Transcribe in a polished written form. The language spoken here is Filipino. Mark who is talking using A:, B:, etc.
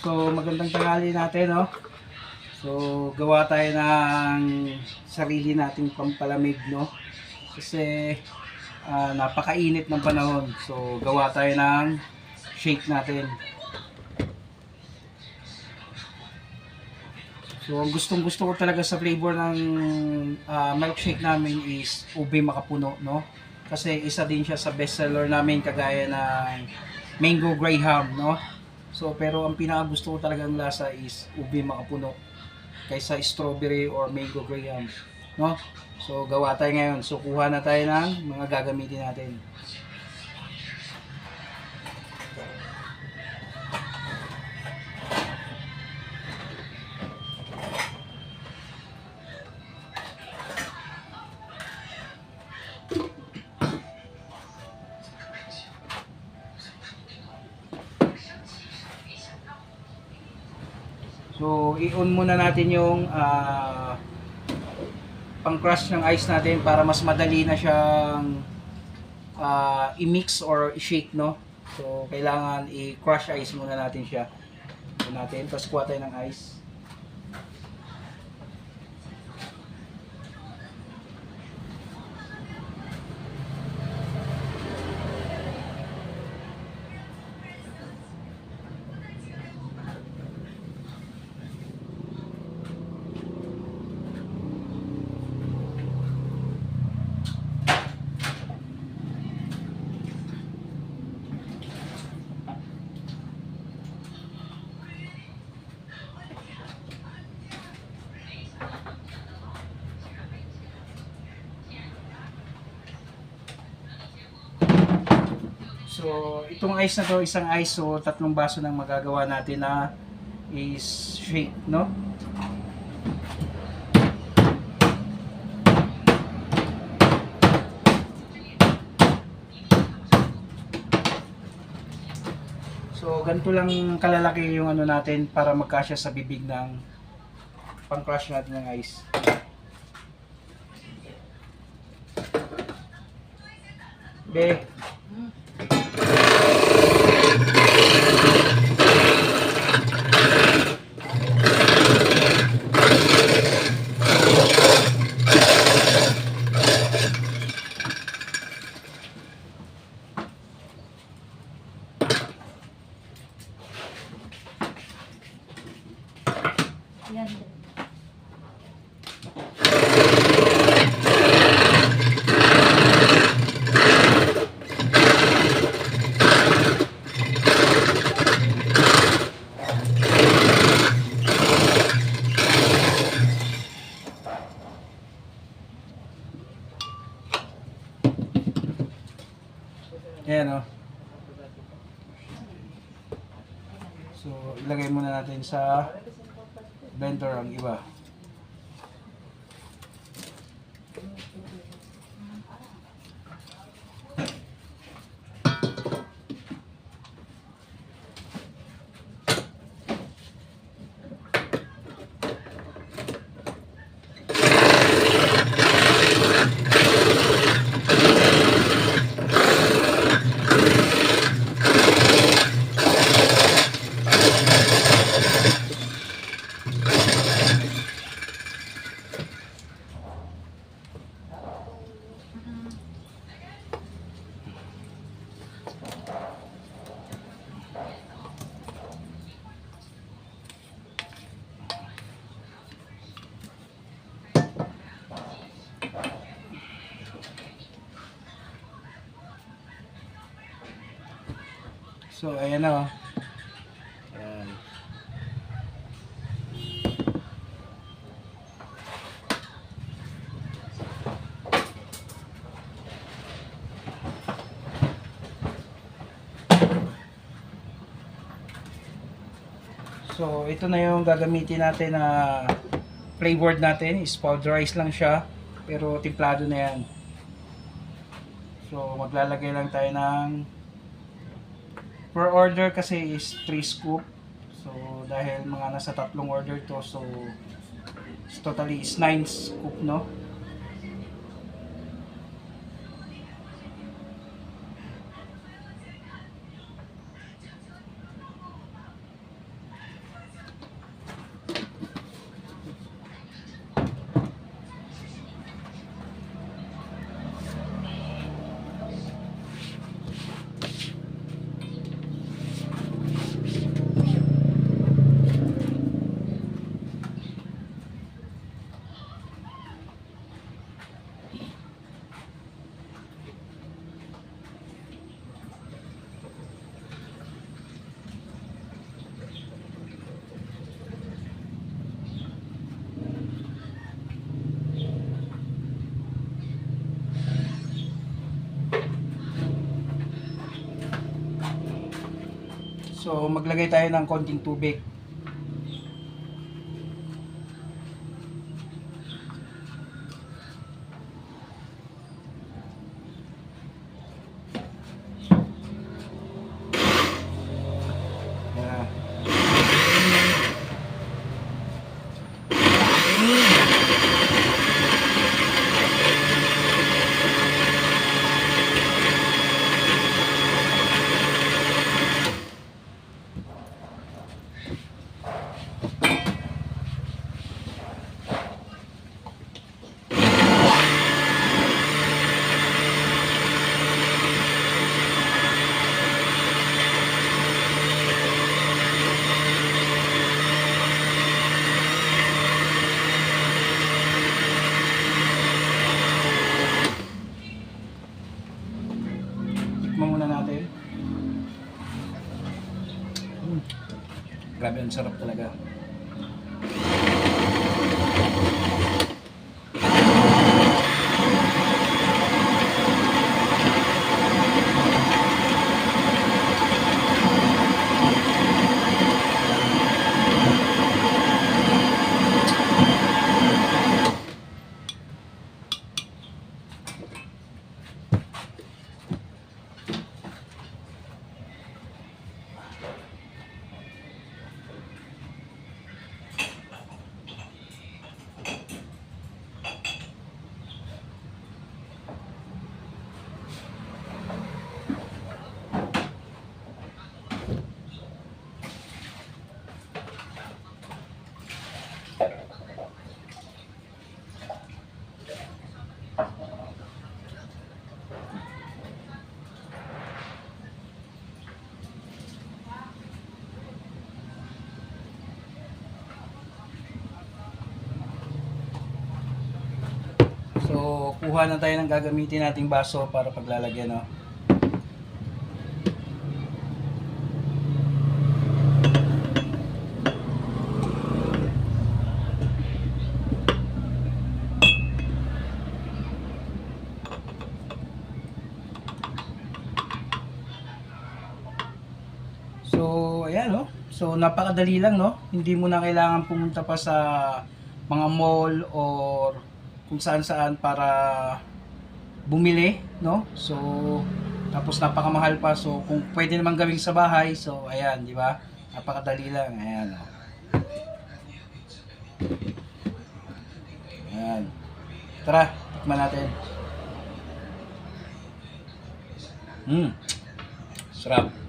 A: So magandang tanghali natin, no? So gawa tayo ng sarili nating pampalamig, no? Kasi napakainit ng panahon. So gawa tayo ng shake natin. So ang gustong-gusto ko talaga sa flavor ng milkshake namin is ube makapuno, no? Kasi isa din siya sa bestseller namin kagaya ng Mango Graham, no? So pero ang pinaka gusto ko talagang lasa is ube makapuno kaysa strawberry or mango graham, no? So gawa tayo ngayon. So kuha na tayo ng mga gagamitin natin. So i-on muna natin yung pang-crush ng ice natin para mas madali na siyang i-mix or i-shake, no? So kailangan i-crush ice muna natin siya. So natin, tapos kuha tayo ng ice. So, itong ice na to, isang ice, so 3 baso ng magagawa natin na is shake, no? So, ganito lang kalalaki yung ano natin para magkasya sa bibig ng pang-crush natin ng ice. Be.
B: Yan.
A: Ayan, o. So, ilagay muna natin sa blender ang iba. So, ayan na, o. Ayan. So, ito na yung gagamitin natin na flavored natin. Is powderized lang siya, pero timplado na yan. So, maglalagay lang tayo ng per order kasi is 3 scoop. So, dahil mga nasa 3 order to, so totally is 9 scoop, no? So, maglagay tayo ng konting tubig. Yan. Tikman muna natin. Grabe, ang sarap talaga. So, kuha na tayo ng gagamitin nating baso para paglalagyan, no? So, ayan, no? So, napakadali lang, no? Hindi mo na kailangan pumunta pa sa mga mall or kung saan-saan para bumili, no? So, tapos napakamahal pa. So, kung pwede naman gawin sa bahay, so, ayan, di ba? Napakadali lang. Ayan, no? Ayan. Tara, tikman natin. Sarap.